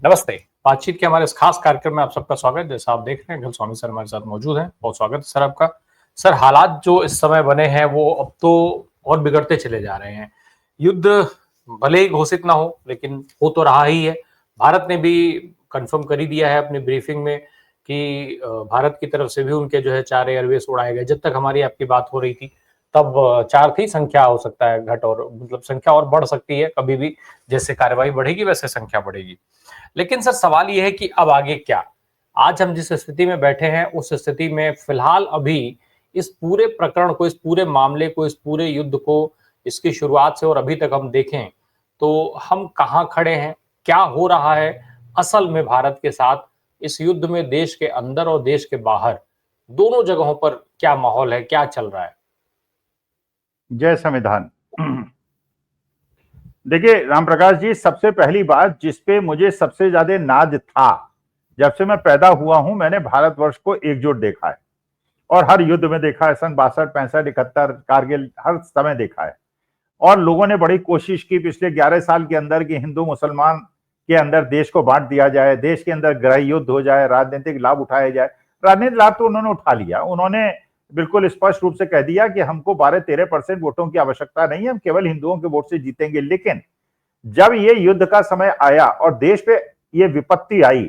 नमस्ते। बातचीत के हमारे इस खास कार्यक्रम में आप सबका स्वागत है। जैसा आप देख रहे हैं, घलस्वामी सर हमारे साथ मौजूद हैं। बहुत स्वागत है सर आपका। सर, हालात जो इस समय बने हैं वो अब तो और बिगड़ते चले जा रहे हैं। युद्ध भले ही घोषित ना हो, लेकिन हो तो रहा ही है। भारत ने भी कन्फर्म कर ही दिया है अपनी ब्रीफिंग में कि भारत की तरफ से भी उनके जो है 4 एयरबेस उड़ाए गए। जब तक हमारी आपकी बात हो रही थी तब 4 थी, संख्या हो सकता है घट और मतलब संख्या और बढ़ सकती है कभी भी। जैसे कार्रवाई बढ़ेगी वैसे संख्या बढ़ेगी। लेकिन सर, सवाल ये है कि अब आगे क्या? आज हम जिस स्थिति में बैठे हैं उस स्थिति में फिलहाल अभी इस पूरे प्रकरण को, इस पूरे मामले को, इस पूरे युद्ध को, इसकी शुरुआत से और अभी तक हम देखें तो हम कहां खड़े हैं? क्या हो रहा है असल में भारत के साथ इस युद्ध में? देश के अंदर और देश के बाहर दोनों जगहों पर क्या माहौल है, क्या चल रहा है? जय संविधान। देखिए राम प्रकाश जी, सबसे पहली बात जिस पे मुझे सबसे ज्यादा नाज था, जब से मैं पैदा हुआ हूं मैंने भारतवर्ष को एकजुट देखा है और हर युद्ध में देखा है। सन 62, 65, 71, कारगिल, हर समय देखा है। और लोगों ने बड़ी कोशिश की पिछले 11 साल के अंदर कि हिंदू मुसलमान के अंदर देश को बांट दिया जाए, देश के अंदर गृह युद्ध हो जाए, राजनीतिक लाभ उठाया जाए। राजनीतिक लाभ तो उन्होंने उठा लिया। उन्होंने बिल्कुल स्पष्ट रूप से कह दिया कि हमको 12-13% वोटों की आवश्यकता नहीं है, हम केवल हिंदुओं के वोट से जीतेंगे। लेकिन जब ये युद्ध का समय आया और देश पे ये विपत्ति आई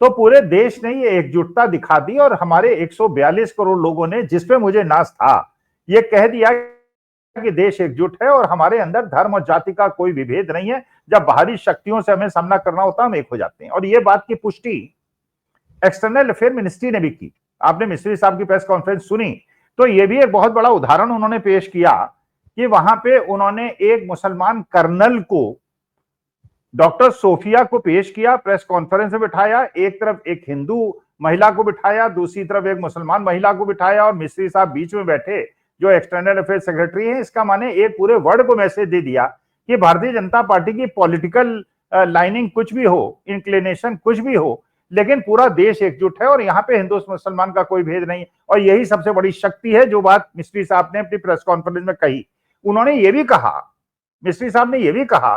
तो पूरे देश ने ये एकजुटता दिखा दी और हमारे 142 करोड़ लोगों ने, जिसपे मुझे नाज था, ये कह दिया कि देश एकजुट है और हमारे अंदर धर्म और जाति का कोई विभेद नहीं है। जब बाहरी शक्तियों से हमें सामना करना होता है हम एक हो जाते हैं। और ये बात की पुष्टि एक्सटर्नल अफेयर मिनिस्ट्री ने भी की। आपने मिस्त्री साहब की प्रेस कॉन्फ्रेंस सुनी तो ये भी एक बहुत बड़ा उदाहरण उन्होंने पेश किया कि वहां पे उन्होंने एक मुसलमान कर्नल को, डॉक्टर सोफिया को पेश किया, प्रेस कॉन्फ्रेंस में बिठाया। एक तरफ एक हिंदू महिला को बिठाया, दूसरी तरफ एक मुसलमान महिला को बिठाया और मिस्त्री साहब बीच में बैठे जो एक्सटर्नल अफेयर सेक्रेटरी हैं। इसका माने एक पूरे वर्ल्ड को मैसेज दे दिया कि भारतीय जनता पार्टी की पॉलिटिकल लाइनिंग कुछ भी हो, इंक्लिनेशन कुछ भी हो, लेकिन पूरा देश एकजुट है और यहाँ पे हिंदू मुसलमान का कोई भेद नहीं। और यही सबसे बड़ी शक्ति है जो बात मिस्त्री साहब ने अपनी प्रेस कॉन्फ्रेंस में कही। उन्होंने ये भी कहा, मिस्त्री साहब ने ये भी कहा,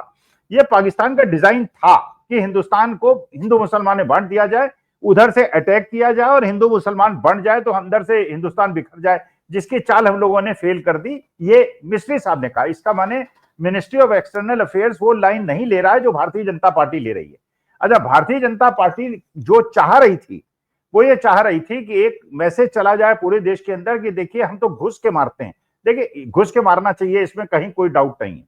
ये पाकिस्तान का डिजाइन था कि हिंदुस्तान को हिंदू मुसलमान में बांट दिया जाए, उधर से अटैक किया जाए और हिंदू मुसलमान बंट जाए तो अंदर से हिंदुस्तान बिखर जाए, जिसकी चाल हम लोगों ने फेल कर दी। ये मिस्त्री साहब ने कहा। इसका माने मिनिस्ट्री ऑफ एक्सटर्नल अफेयर्स वो लाइन नहीं ले रहा है जो भारतीय जनता पार्टी ले रही है। अच्छा, भारतीय जनता पार्टी जो चाह रही थी वो ये चाह रही थी कि एक मैसेज चला जाए पूरे देश के अंदर कि देखिए हम तो घुस के मारते हैं। देखिए घुस के मारना चाहिए, इसमें कहीं कोई डाउट नहीं है,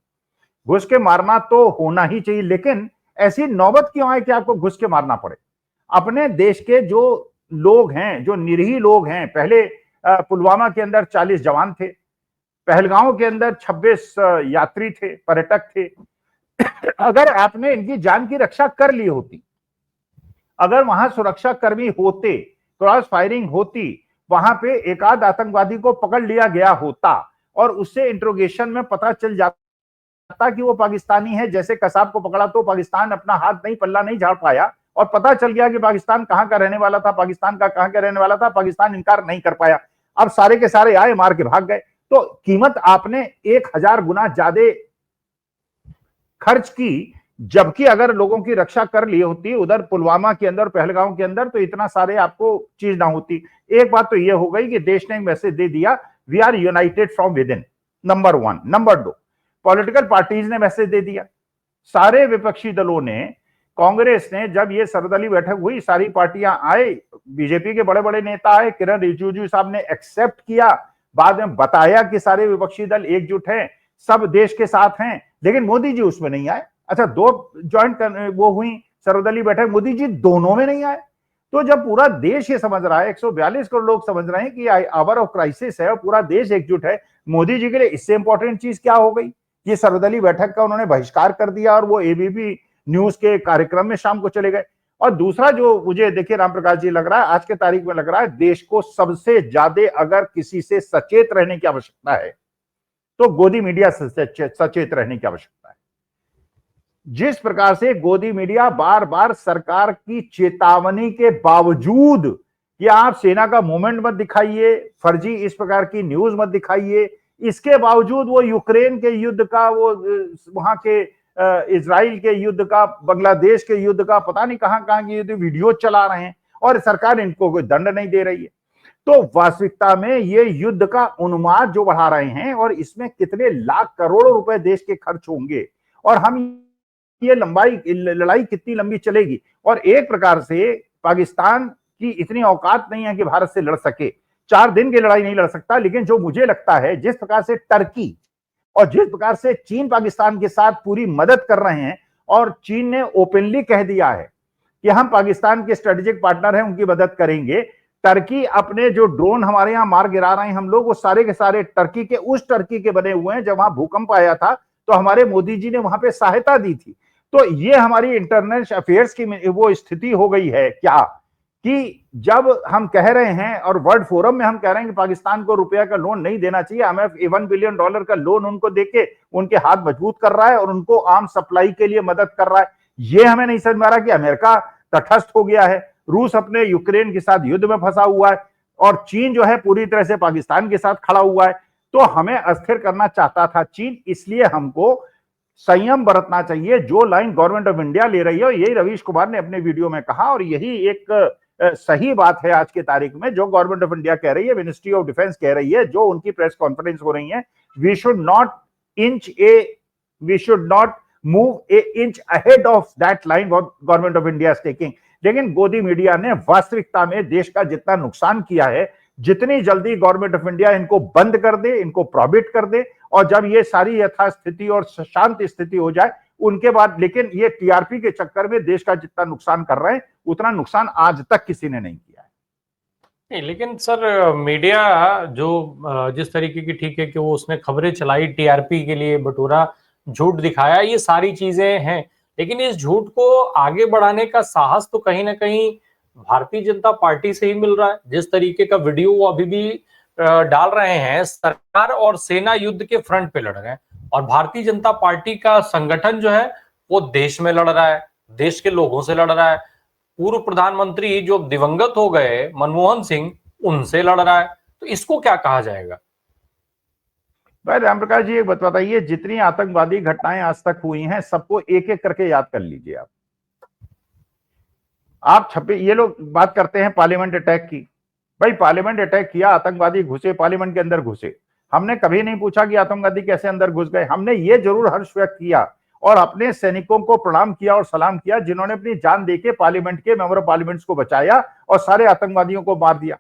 घुस के मारना तो होना ही चाहिए। लेकिन ऐसी नौबत क्यों आए कि आपको घुस के मारना पड़े? अपने देश के जो लोग हैं, जो निरीह लोग हैं, पहले पुलवामा के अंदर 40 जवान थे, पहलगांव के अंदर 26 यात्री थे, पर्यटक थे। अगर आपने इनकी जान की रक्षा कर ली होती, अगर वहां सुरक्षा कर्मी होते, क्रॉस फायरिंग होती, वहां पे एक आध आतंकवादी को पकड़ लिया गया होता और उससे इंट्रोगेशन में पता चल जाता कि वो पाकिस्तानी है। जैसे कसाब को पकड़ा तो पाकिस्तान अपना हाथ नहीं, पल्ला नहीं झाड़ पाया और पता चल गया कि पाकिस्तान कहां का रहने वाला था, पाकिस्तान का कहां का रहने वाला था, पाकिस्तान इनकार नहीं कर पाया। अब सारे के सारे आए, मार के भाग गए। तो कीमत आपने 1000 गुना ज्यादा खर्च की, जबकि अगर लोगों की रक्षा कर ली होती उधर पुलवामा के अंदर, पहलगांव के अंदर, तो इतना सारे आपको चीज ना होती। एक बात तो यह हो गई कि देश ने एक मैसेज दे दिया, we are united from within, number 1। Number 2, political parties ने मैसेज दे दिया। सारे विपक्षी दलों ने, कांग्रेस ने, जब ये सर्वदलीय बैठक हुई, सारी पार्टियां आए, बीजेपी के बड़े बड़े नेता आए, किरण रिजिजू साहब ने एक्सेप्ट किया, बाद में बताया कि सारे विपक्षी दल एकजुट हैं, सब देश के साथ हैं, लेकिन मोदी जी उसमें नहीं आए। अच्छा, 2 ज्वाइंट वो हुई सर्वदलीय बैठक, मोदी जी दोनों में नहीं आए। तो जब पूरा देश ये समझ रहा है, 142 करोड़ लोग समझ रहे हैं कि आवर ऑफ क्राइसिस है और पूरा देश एकजुट है, मोदी जी के लिए इससे इंपॉर्टेंट चीज क्या हो गई? ये सर्वदलीय बैठक का उन्होंने बहिष्कार कर दिया और वो एबीपी न्यूज के कार्यक्रम में शाम को चले गए। और दूसरा जो मुझे, देखिए राम प्रकाश जी, लग रहा है आज के तारीख में, लग रहा है देश को सबसे ज्यादा अगर किसी से सचेत रहने की आवश्यकता है तो गोदी मीडिया से सचेत रहने की आवश्यकता है। जिस प्रकार से गोदी मीडिया बार बार सरकार की चेतावनी के बावजूद कि आप सेना का मूवमेंट मत दिखाइए, फर्जी इस प्रकार की न्यूज मत दिखाइए, इसके बावजूद वो यूक्रेन के युद्ध का, वो वहां के इजराइल के युद्ध का, बांग्लादेश के युद्ध का, पता नहीं कहां कहां की युद्ध वीडियो चला रहे हैं और सरकार इनको कोई दंड नहीं दे रही है। तो वास्तविकता में ये युद्ध का उन्माद जो बढ़ा रहे हैं और इसमें कितने लाख करोड़ों रुपए देश के खर्च होंगे और हम ये लड़ाई कितनी लंबी चलेगी। और एक प्रकार से पाकिस्तान की इतनी औकात नहीं है कि भारत से लड़ सके, 4 दिन की लड़ाई नहीं लड़ सकता। लेकिन जो मुझे लगता है जिस प्रकार से टर्की और जिस प्रकार से चीन पाकिस्तान के साथ पूरी मदद कर रहे हैं और चीन ने ओपनली कह दिया है कि हम पाकिस्तान के स्ट्रेटेजिक पार्टनर हैं, उनकी मदद करेंगे। टर्की अपने जो ड्रोन हमारे यहां मार गिरा रहे हैं हम लोग, वो सारे के सारे टर्की के, उस टर्की के बने हुए हैं जब वहां भूकंप आया था तो हमारे मोदी जी ने वहां पे सहायता दी थी। तो ये हमारी इंटरनेशनल अफेयर्स की वो स्थिति हो गई है क्या कि जब हम कह रहे हैं और वर्ल्ड फोरम में हम कह रहे हैं कि पाकिस्तान को रुपया का लोन नहीं देना चाहिए, हमें $1 बिलियन का लोन उनको देके उनके हाथ मजबूत कर रहा है और उनको आर्म सप्लाई के लिए मदद कर रहा है। ये हमें नहीं समझ में आ रहा कि अमेरिका तटस्थ हो गया है, रूस अपने यूक्रेन के साथ युद्ध में फंसा हुआ है और चीन जो है पूरी तरह से पाकिस्तान के साथ खड़ा हुआ है। तो हमें अस्थिर करना चाहता था चीन, इसलिए हमको संयम बरतना चाहिए। जो लाइन गवर्नमेंट ऑफ इंडिया ले रही है, यही रवीश कुमार ने अपने वीडियो में कहा और यही एक सही बात है आज की तारीख में। जो गवर्नमेंट ऑफ इंडिया कह रही है, मिनिस्ट्री ऑफ डिफेंस कह रही है, जो उनकी प्रेस कॉन्फ्रेंस हो रही है, we should not move a inch ahead of that line what government of India is taking. लेकिन गोदी मीडिया ने वास्तविकता में देश का जितना नुकसान किया है, जितनी जल्दी गवर्नमेंट ऑफ इंडिया इनको बंद कर दे, इनको प्रोहिबिट कर दे और जब ये सारी यथास्थिति और शांत स्थिति हो जाए उनके बाद, लेकिन ये टीआरपी के चक्कर में देश का जितना नुकसान कर रहे हैं उतना नुकसान आज तक किसी ने नहीं किया है। नहीं, लेकिन सर मीडिया जो जिस तरीके की, ठीक है कि वो उसने खबरें चलाई टीआरपी के लिए, बटोरा, झूठ दिखाया, ये सारी चीजें हैं, लेकिन इस झूठ को आगे बढ़ाने का साहस तो कहीं ना कहीं भारतीय जनता पार्टी से ही मिल रहा है। जिस तरीके का वीडियो वो अभी भी डाल रहे हैं, सरकार और सेना युद्ध के फ्रंट पे लड़ रहे हैं और भारतीय जनता पार्टी का संगठन जो है वो देश में लड़ रहा है, देश के लोगों से लड़ रहा है। पूर्व प्रधानमंत्री जो दिवंगत हो गए मनमोहन सिंह, उनसे लड़ रहा है। तो इसको क्या कहा जाएगा? भाई रामप्रकाश जी, एक बात बताइए, जितनी आतंकवादी घटनाएं आज तक हुई हैं सबको एक एक करके याद कर लीजिए। आप छपे, ये लोग बात करते हैं पार्लियामेंट अटैक की। भाई पार्लियामेंट अटैक किया, आतंकवादी घुसे, पार्लियामेंट के अंदर घुसे, हमने कभी नहीं पूछा कि आतंकवादी कैसे अंदर घुस गए। हमने ये जरूर हर्ष व्यक्त किया और अपने सैनिकों को प्रणाम किया और सलाम किया जिन्होंने अपनी जान देके पार्लियामेंट के मेंबर ऑफ पार्लियामेंट्स को बचाया और सारे आतंकवादियों को मार दिया।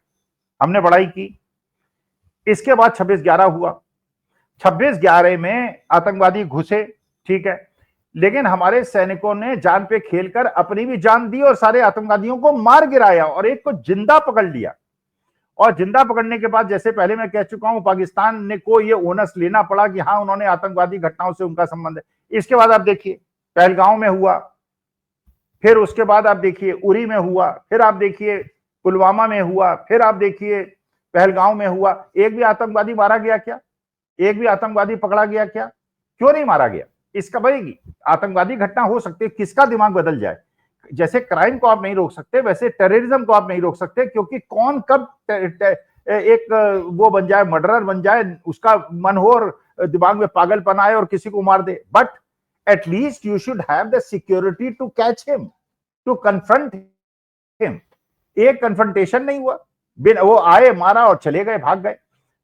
हमने बड़ाई की। इसके बाद 26/11 हुआ। 26/11 में आतंकवादी घुसे, ठीक है, लेकिन हमारे सैनिकों ने जान पे खेलकर अपनी भी जान दी और सारे आतंकवादियों को मार गिराया और एक को जिंदा पकड़ लिया। और जिंदा पकड़ने के बाद, जैसे पहले मैं कह चुका हूं, पाकिस्तान ने को ये ओनस लेना पड़ा कि हाँ उन्होंने आतंकवादी घटनाओं से उनका संबंध है। इसके बाद आप देखिए पहलगांव में हुआ, फिर उसके बाद आप देखिए उरी में हुआ, फिर आप देखिए पुलवामा में हुआ, फिर आप देखिए पहलगांव में हुआ। एक भी आतंकवादी मारा गया क्या? एक भी आतंकवादी पकड़ा गया क्या? क्यों नहीं मारा गया? इसका भाई आतंकवादी घटना हो सकती है, किसका दिमाग बदल जाए। जैसे क्राइम को आप नहीं रोक सकते, वैसे टेररिज्म को आप नहीं रोक सकते, क्योंकि कौन कब एक वो बन जाए, मर्डरर बन जाए, उसका मन हो और दिमाग में पागलपन आए और किसी को मार दे। But at least you should have the security to catch him, to confront him. एक कन्फ्रंटेशन नहीं हुआ, वो आए, मारा और चले गए, भाग गए।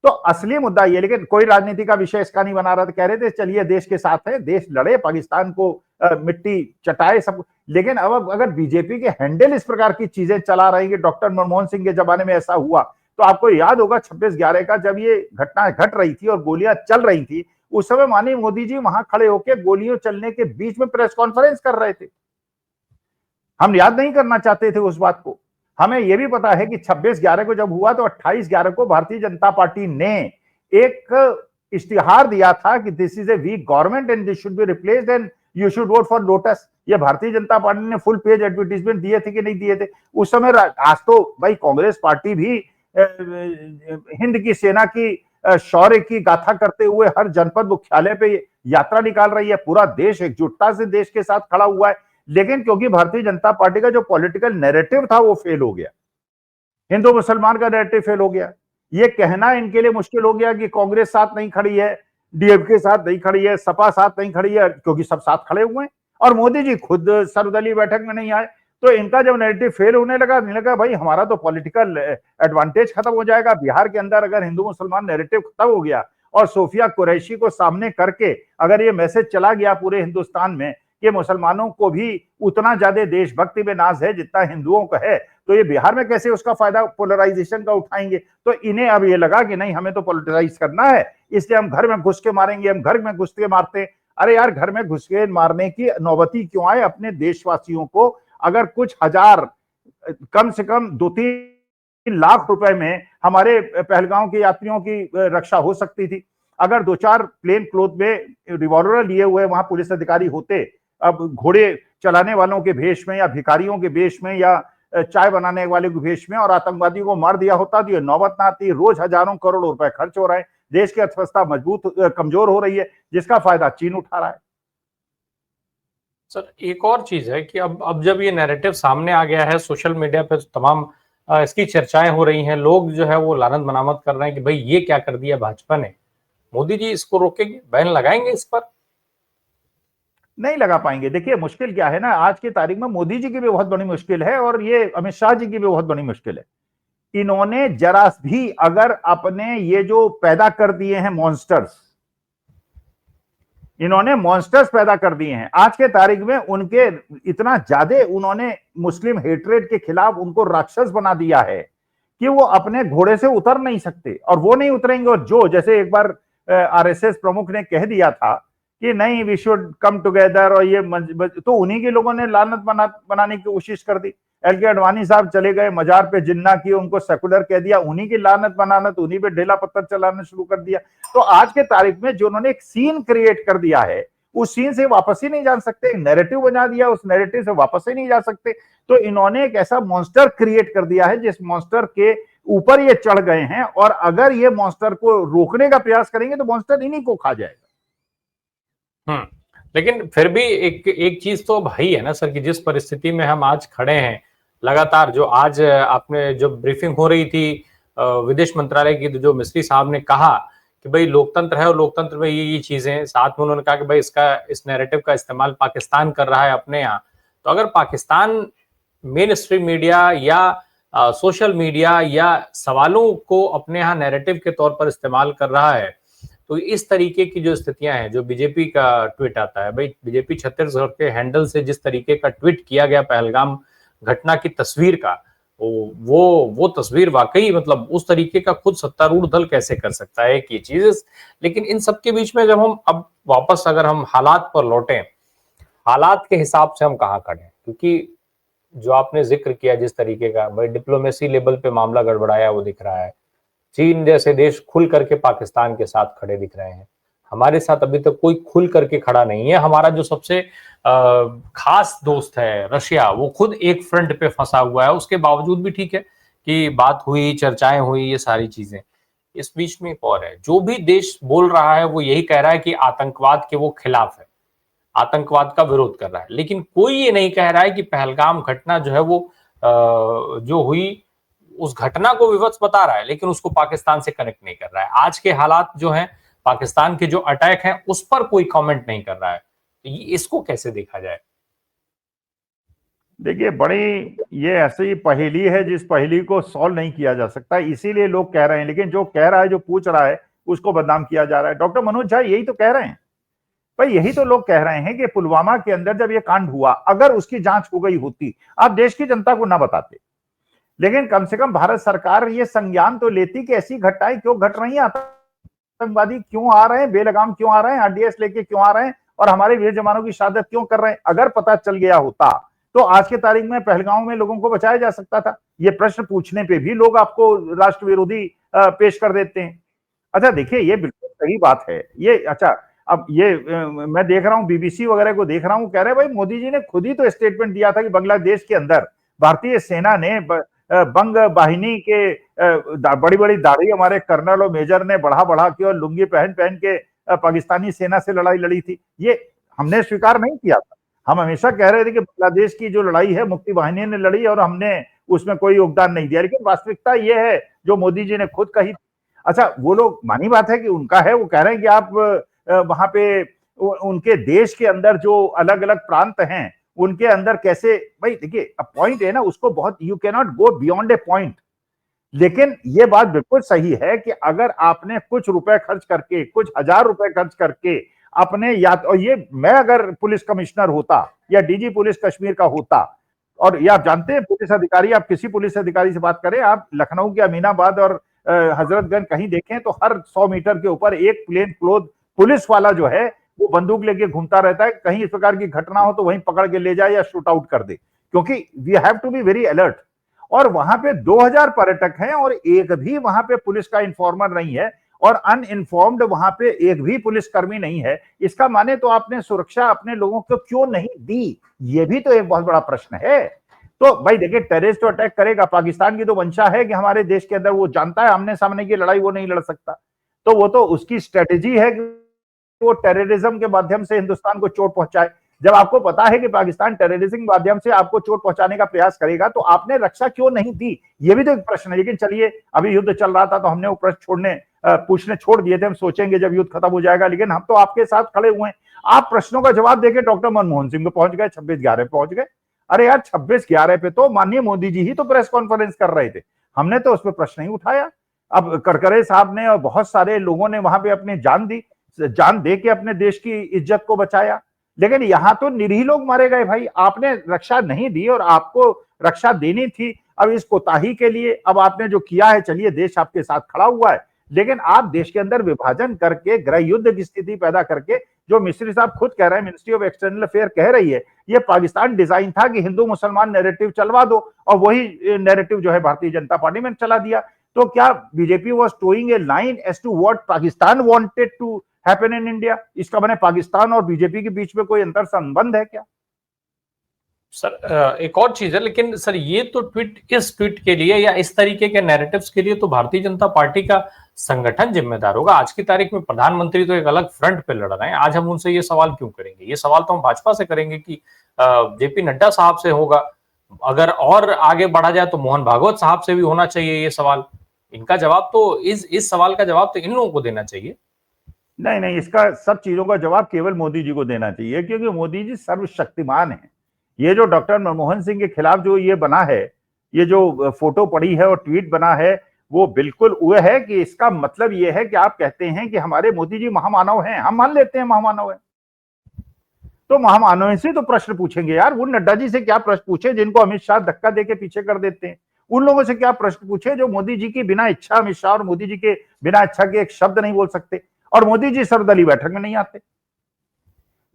तो असली मुद्दा ये, लेकिन कोई राजनीति का विषय इसका नहीं बना रहा था। कह रहे थे चलिए देश के साथ है, देश लड़े, पाकिस्तान को मिट्टी चटाए सब। लेकिन अब अगर बीजेपी के हैंडल इस प्रकार की चीजें चला रहेंगे, डॉक्टर मनमोहन सिंह के जमाने में ऐसा हुआ, तो आपको याद होगा 26/11 का जब ये घटना घट रही थी और गोलियां चल रही थी, उस समय माननीय मोदी जी वहां खड़े होकर गोलियों चलने के बीच में प्रेस कॉन्फ्रेंस कर रहे थे। हम याद नहीं करना चाहते थे उस बात को। हमें यह भी पता है कि 26/11 को जब हुआ तो 28/11 को भारतीय जनता पार्टी ने एक इश्तिहार दिया था कि this is a weak government and this should be replaced and you should vote for lotus. ये भारतीय जनता पार्टी ने फुल पेज एडवर्टीजमेंट दिए थे कि नहीं दिए थे उस समय? आज तो भाई कांग्रेस पार्टी भी हिंद की सेना की शौर्य की गाथा करते हुए हर जनपद मुख्यालय पे यात्रा निकाल रही है। पूरा देश एकजुटता से देश के साथ खड़ा हुआ है। लेकिन क्योंकि भारतीय जनता पार्टी का जो पॉलिटिकल नैरेटिव था वो फेल हो गया, हिंदू मुसलमान का नैरेटिव फेल हो गया। ये कहना इनके लिए मुश्किल हो गया कि कांग्रेस साथ नहीं खड़ी है, डीएमके साथ नहीं खड़ी है, सपा साथ नहीं खड़ी है, क्योंकि सब साथ खड़े हुए हैं और मोदी जी खुद सर्वदलीय बैठक में नहीं आए। तो इनका जब नैरेटिव फेल होने लगा, नहीं लगा भाई हमारा तो पॉलिटिकल एडवांटेज खत्म हो जाएगा। बिहार के अंदर अगर हिंदू मुसलमान नैरेटिव खत्म हो गया और सोफिया कुरैशी को सामने करके अगर ये मैसेज चला गया पूरे हिंदुस्तान में कि मुसलमानों को भी उतना ज्यादा देशभक्ति में नाज है जितना हिंदुओं का है, तो ये बिहार में कैसे उसका फायदा पोलराइजेशन का उठाएंगे। तो इन्हें अब ये लगा कि नहीं, हमें तो पोलराइज करना है, इसलिए हम घर में घुस के मारेंगे, हम घर में घुस के मारते हैं। अरे यार, घर में घुस के मारने की नौबती क्यों आए? अपने देशवासियों को अगर कुछ हजार, कम से कम 2-3 लाख रुपए में हमारे पहलगांव के यात्रियों की रक्षा हो सकती थी। अगर 2-4 प्लेन क्लोथ में रिवॉल्वर लिए हुए वहां पुलिस अधिकारी होते, अब घोड़े चलाने वालों के भेष में या भिखारियों के भेष में या चाय बनाने वाले के भेष में, और आतंकवादियों को मार दिया होता तो ये नौबत ना आती। रोज हजारों करोड़ रुपए खर्च हो रहे हैं, देश की अर्थव्यवस्था मजबूत कमजोर हो रही है, जिसका फायदा चीन उठा रहा है। सर एक और चीज है कि अब जब ये नैरेटिव सामने आ गया है, सोशल मीडिया पे तमाम इसकी चर्चाएं हो रही हैं, लोग जो है वो लानत मनामत कर रहे हैं कि भाई ये क्या कर दिया भाजपा ने। मोदी जी इसको रोकेंगे, बैन लगाएंगे इस पर? नहीं लगा पाएंगे। देखिए मुश्किल क्या है ना, आज की तारीख में मोदी जी की भी बहुत बड़ी मुश्किल है और ये अमित शाह जी की भी बहुत बड़ी मुश्किल है। इन्होंने जरा भी अगर अपने ये जो पैदा कर दिए हैं मॉन्स्टर्स, इन्होंने मॉन्स्टर्स पैदा कर दिए हैं आज के तारीख में, उनके इतना ज्यादा उन्होंने मुस्लिम हेट्रेड के खिलाफ उनको राक्षस बना दिया है कि वो अपने घोड़े से उतर नहीं सकते और वो नहीं उतरेंगे। और जो जैसे एक बार आरएसएस प्रमुख ने कह दिया था कि नहीं वी शुड कम टुगेदर, और ये तो उन्हीं के लोगों ने लानत बनाने की कोशिश कर दी। एल.के. आडवाणी साहब चले गए, मजार पे जिन्ना की, उनको सेकुलर कह दिया, उन्हीं की लानत बनानत, उन्हीं पे ढेला पत्थर चलाना शुरू कर दिया। तो आज के तारीख में जो उन्होंने एक सीन क्रिएट कर दिया है, उस सीन से वापस ही नहीं जा सकते। एक नैरेटिव बना दिया, उस नैरेटिव से वापस ही नहीं जा सकते। तो इन्होंने एक ऐसा मॉन्स्टर क्रिएट कर दिया है जिस मॉन्स्टर के ऊपर ये चढ़ गए हैं, और अगर ये मॉन्स्टर को रोकने का प्रयास करेंगे तो मॉन्स्टर इन्हीं को खा जाएगा। लेकिन फिर भी एक चीज तो भाई है ना सर, कि जिस परिस्थिति में हम आज खड़े हैं, लगातार जो आज आपने जो ब्रीफिंग हो रही थी विदेश मंत्रालय की, जो मिस्री साहब ने कहा कि भाई लोकतंत्र है और लोकतंत्र में ये चीजें, साथ में उन्होंने कहा कि भाई इस नैरेटिव का इस्तेमाल पाकिस्तान कर रहा है अपने यहाँ। तो अगर पाकिस्तान मेन स्ट्रीम मीडिया या सोशल मीडिया या सवालों को अपने यहाँ नैरेटिव के तौर पर इस्तेमाल कर रहा है, तो इस तरीके की जो स्थितियां हैं, जो बीजेपी का ट्वीट आता है, भाई बीजेपी छत्तीसगढ़ के हैंडल से जिस तरीके का ट्वीट किया गया पहलगाम घटना की तस्वीर का, वो तस्वीर वाकई मतलब उस तरीके का खुद सत्तारूढ़ दल कैसे कर सकता है कि चीज। लेकिन इन सब के बीच में जब हम अब वापस अगर हम हालात पर लौटें, हालात के हिसाब से हम कहाँ खड़े हैं, क्योंकि जो आपने जिक्र किया जिस तरीके का, भाई डिप्लोमेसी लेवल पे मामला गड़बड़ाया वो दिख रहा है। चीन जैसे देश खुल करके पाकिस्तान के साथ खड़े दिख रहे हैं, हमारे साथ अभी तक कोई खुल करके खड़ा नहीं है। हमारा जो सबसे खास दोस्त है रशिया, वो खुद एक फ्रंट पे फंसा हुआ है। उसके बावजूद भी ठीक है कि बात हुई, चर्चाएं हुई, ये सारी चीजें। इस बीच में एक और है, जो भी देश बोल रहा है वो यही कह रहा है कि आतंकवाद के वो खिलाफ है, आतंकवाद का विरोध कर रहा है, लेकिन कोई ये नहीं कह रहा है कि पहलगाम घटना जो है वो जो हुई उस घटना को विवश बता रहा है, लेकिन उसको पाकिस्तान से कनेक्ट नहीं कर रहा है। आज के हालात जो हैं, पाकिस्तान के जो अटैक हैं, उस पर कोई कमेंट नहीं कर रहा है। तो इसको कैसे देखा जाए? देखिए बड़ी ये ऐसी पहेली है जिस पहेली को सॉल्व नहीं किया जा सकता, इसीलिए लोग कह रहे हैं। लेकिन जो कह रहा है, जो पूछ रहा है, उसको बदनाम किया जा रहा है। डॉक्टर मनोज झा यही तो कह रहे हैं भाई, यही तो लोग कह रहे हैं कि पुलवामा के अंदर जब ये कांड हुआ, अगर उसकी जांच हो गई होती, आप देश की जनता को ना बताते, लेकिन कम से कम भारत सरकार ये संज्ञान तो लेती कि ऐसी घटनाएं क्यों घट रही हैं, आतंकवादी क्यों आ रहे हैं, बेलगाम क्यों आ रहे हैं, आरडीएस लेके क्यों आ रहे हैं, और हमारे वीर जवानों की शहादत क्यों कर रहे हैं। अगर पता चल गया होता तो आज के तारीख में पहलगाम में लोगों को बचाया जा सकता था। ये प्रश्न पूछने पे भी लोग आपको राष्ट्र विरोधी पेश कर देते हैं। अच्छा देखिए, ये बिल्कुल सही बात है ये। अच्छा अब ये मैं देख रहा हूँ, बीबीसी वगैरह को देख रहा हूँ, कह रहे हैं भाई मोदी जी ने खुद ही तो स्टेटमेंट दिया था कि बांग्लादेश के अंदर भारतीय सेना ने बंग वाहिनी के बड़ी बड़ी दाढ़ी हमारे कर्नल और मेजर ने बढ़ा बढ़ा के और लुंगी पहन पहन के पाकिस्तानी सेना से लड़ाई लड़ी थी। ये हमने स्वीकार नहीं किया था। हम हमेशा कह रहे थे कि बांग्लादेश की जो लड़ाई है मुक्ति वाहिनी ने लड़ी और हमने उसमें कोई योगदान नहीं दिया। लेकिन वास्तविकता ये है जो मोदी जी ने खुद कही। अच्छा, वो लोग, मानी बात है कि उनका है, वो कह रहे हैं कि आप वहां पे उनके देश के अंदर जो अलग अलग प्रांत हैं उनके अंदर कैसे, भाई देखिए पॉइंट है ना, उसको बहुत, you can not go beyond A point. लेकिन ये बात बिल्कुल सही है कि अगर आपने कुछ रुपए खर्च करके, कुछ हजार रुपए खर्च करके अपने, या और ये, मैं अगर पुलिस कमिश्नर होता या डीजी पुलिस कश्मीर का होता, और ये आप जानते हैं पुलिस अधिकारी, आप किसी पुलिस अधिकारी से बात करें, आप लखनऊ के अमीनाबाद और हजरतगंज कहीं देखें तो हर 100 मीटर के ऊपर एक प्लेन क्लोथ पुलिस वाला जो है वो बंदूक लेके घूमता रहता है, कहीं इस प्रकार की घटना हो तो वहीं पकड़ के ले जाए या शूट आउट कर दे, क्योंकि we have to be very alert. और वहां पे 2000 पर्यटक हैं और एक भी वहां पे पुलिस का इन्फॉर्मर नहीं है, और अनइन्फॉर्म्ड वहां पे एक भी पुलिसकर्मी नहीं है। इसका माने तो आपने सुरक्षा अपने लोगों को क्यों नहीं दी, ये भी तो एक बहुत बड़ा प्रश्न है। तो भाई देखिए, टेररिस्ट तो अटैक करेगा, पाकिस्तान की तो मंशा है कि हमारे देश के अंदर, वो जानता है आमने सामने की लड़ाई वो नहीं लड़ सकता, तो वो तो उसकी स्ट्रेटेजी है कि वो टेररिज्म के माध्यम से हिंदुस्तान को चोट पहुंचाए। जब आपको पता है कि पाकिस्तान टेररिज्म के माध्यम से आपको चोट पहुंचाने का प्रयास करेगा, तो आपने रक्षा क्यों नहीं दी, ये भी तो एक प्रश्न है। लेकिन चलिए, अभी युद्ध चल रहा था तो हमने वो प्रश्न पूछने छोड़ दिए थे, हम सोचेंगे जब युद्ध खत्म हो जाएगा, लेकिन हम तो आपके साथ खड़े हुए हैं। आप प्रश्नों का जवाब देके डॉक्टर मनमोहन सिंह पे पहुंच गए, 26/11 पहुंच गए। अरे यार, 26/11 पे तो माननीय मोदी जी ही तो प्रेस कॉन्फ्रेंस कर रहे थे, हमने तो उस पर प्रश्न नहीं उठाया। अब करकरे साहब ने और बहुत सारे लोगों ने वहां पे अपनी जान दी, जान दे के अपने देश की इज्जत को बचाया, लेकिन यहां तो निरीह लोग मारे गए। भाई, आपने रक्षा नहीं दी और आपको रक्षा देनी थी। अब इस कोताही के लिए अब आपने जो किया है, चलिए देश आपके साथ खड़ा हुआ है, लेकिन आप देश के अंदर विभाजन करके, गृह युद्ध की स्थिति पैदा करके, जो मिस्त्री साहब खुद कह रहे हैं, मिनिस्ट्री ऑफ एक्सटर्नल अफेयर कह रही है, ये पाकिस्तान डिजाइन था कि हिंदू मुसलमान नैरेटिव चलवा दो, और वही नैरेटिव जो है भारतीय जनता पार्टी में चला दिया। तो क्या BJP was toeing a line as to what Pakistan wanted to happen in India? इसका मैंने पाकिस्तान और बीजेपी के बीच में कोई अंतर संबंध है क्या? सर एक और चीज है, लेकिन सर ये तो इस ट्वीट के लिए या इस तरीके के नैरेटिव्स के लिए तो भारतीय जनता पार्टी का संगठन जिम्मेदार होगा। आज की तारीख में प्रधानमंत्री तो एक अलग फ्रंट पे लड़ रहे हैं, आज हम उनसे ये सवाल क्यों करेंगे? ये सवाल तो हम भाजपा से करेंगे कि जेपी नड्डा साहब से होगा। अगर और आगे बढ़ा जाए तो मोहन भागवत साहब से भी होना चाहिए ये सवाल। इनका जवाब तो इस सवाल का जवाब तो इन लोगों को देना चाहिए। नहीं नहीं, इसका सब चीजों का जवाब केवल मोदी जी को देना चाहिए, क्योंकि मोदी जी सर्वशक्तिमान है। ये जो डॉक्टर मनमोहन सिंह के खिलाफ जो ये बना है, ये जो फोटो पड़ी है और ट्वीट बना है, वो बिल्कुल वो है कि इसका मतलब ये है कि आप कहते हैं कि हमारे मोदी जी महामानव हैं, हम मान लेते हैं महामानव है, तो महामानव से तो प्रश्न पूछेंगे यार। वो नड्डा जी से क्या प्रश्न पूछे जिनको अमित शाह धक्का देके पीछे कर देते हैं? उन लोगों से क्या प्रश्न पूछे जो मोदी जी की बिना इच्छा, अमित शाह और मोदी जी के बिना इच्छा के एक शब्द नहीं बोल सकते, और मोदी जी सर्वदलीय बैठक में नहीं आते।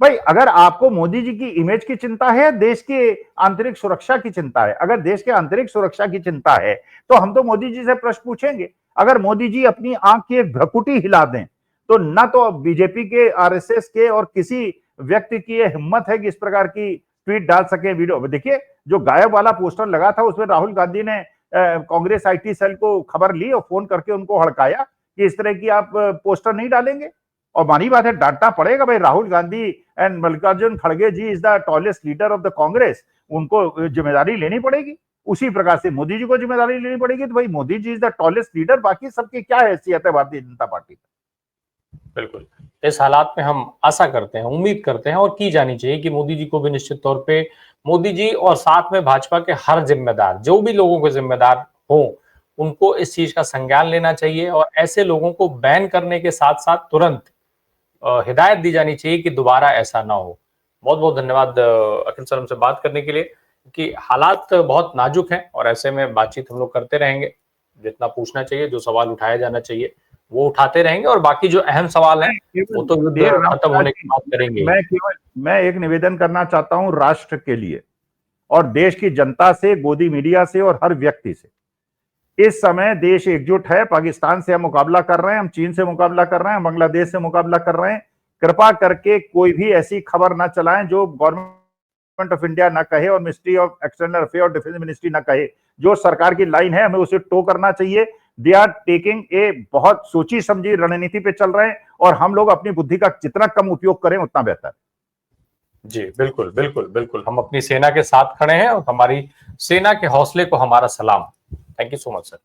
भाई, अगर आपको मोदी जी की इमेज की चिंता है, देश की आंतरिक सुरक्षा की चिंता है, अगर देश के आंतरिक सुरक्षा की चिंता है तो हम तो मोदी जी से प्रश्न पूछेंगे। अगर मोदी जी अपनी आंख की एक भ्रकुटी हिला दें तो ना तो बीजेपी के, आरएसएस के और किसी व्यक्ति की यह हिम्मत है कि इस प्रकार की ट्वीट डाल सके, वीडियो। देखिए, जो गायब वाला पोस्टर लगा था उसमें राहुल गांधी ने कांग्रेस आईटी सेल को खबर ली और फोन करके उनको हड़काया कि इस तरह की आप पोस्टर नहीं डालेंगे। और मानी बात है, डांटना पड़ेगा। भाई, राहुल गांधी एंड मल्लिकार्जुन खड़गे ji is the tallest leader of the Congress, उनको जिम्मेदारी लेनी पड़ेगी। उसी प्रकार से मोदी जी को जिम्मेदारी लेनी पड़ेगी। तो भाई, Modi ji is the tallest leader, बाकी सबकी क्या हैसियत है भारतीय जनता पार्टी? बिल्कुल, इस हालात में हम आशा करते हैं, उम्मीद करते हैं और की जानी चाहिए कि मोदी जी को भी निश्चित तौर पे, मोदी जी और साथ में भाजपा के हर जिम्मेदार, जो भी लोगों के जिम्मेदार हो, उनको इस चीज का संज्ञान लेना चाहिए और ऐसे लोगों को बैन करने के साथ साथ तुरंत हिदायत दी जानी चाहिए कि दोबारा ऐसा ना हो। बहुत बहुत धन्यवाद अखिल सर हमसे बात करने के लिए, कि हालात बहुत नाजुक हैं और ऐसे में बातचीत हम लोग करते रहेंगे। जितना पूछना चाहिए, जो सवाल उठाया जाना चाहिए वो उठाते रहेंगे, और बाकी जो अहम सवाल हैं वो तो युद्ध खत्म होने की बात करेंगे। मैं एक निवेदन करना चाहता हूं राष्ट्र के लिए और देश की जनता से, गोदी मीडिया से और हर व्यक्ति से। इस समय देश एकजुट है। पाकिस्तान से हम मुकाबला कर रहे हैं, हम चीन से मुकाबला कर रहे हैं, बांग्लादेश से मुकाबला कर रहे हैं। कृपा करके कोई भी ऐसी खबर ना चलाएं जो गवर्नमेंट ऑफ इंडिया ना कहे और मिनिस्ट्री ऑफ एक्सटर्नल अफेयर और डिफेंस मिनिस्ट्री ना कहे। जो सरकार की लाइन है, हमें उसे टो करना चाहिए। दे आर टेकिंग ए बहुत सोची समझी रणनीति पे चल रहे हैं, और हम लोग अपनी बुद्धि का जितना कम उपयोग करें उतना बेहतर। जी बिल्कुल बिल्कुल बिल्कुल, हम अपनी सेना के साथ खड़े हैं और हमारी सेना के हौसले को हमारा सलाम। Thank you so much sir.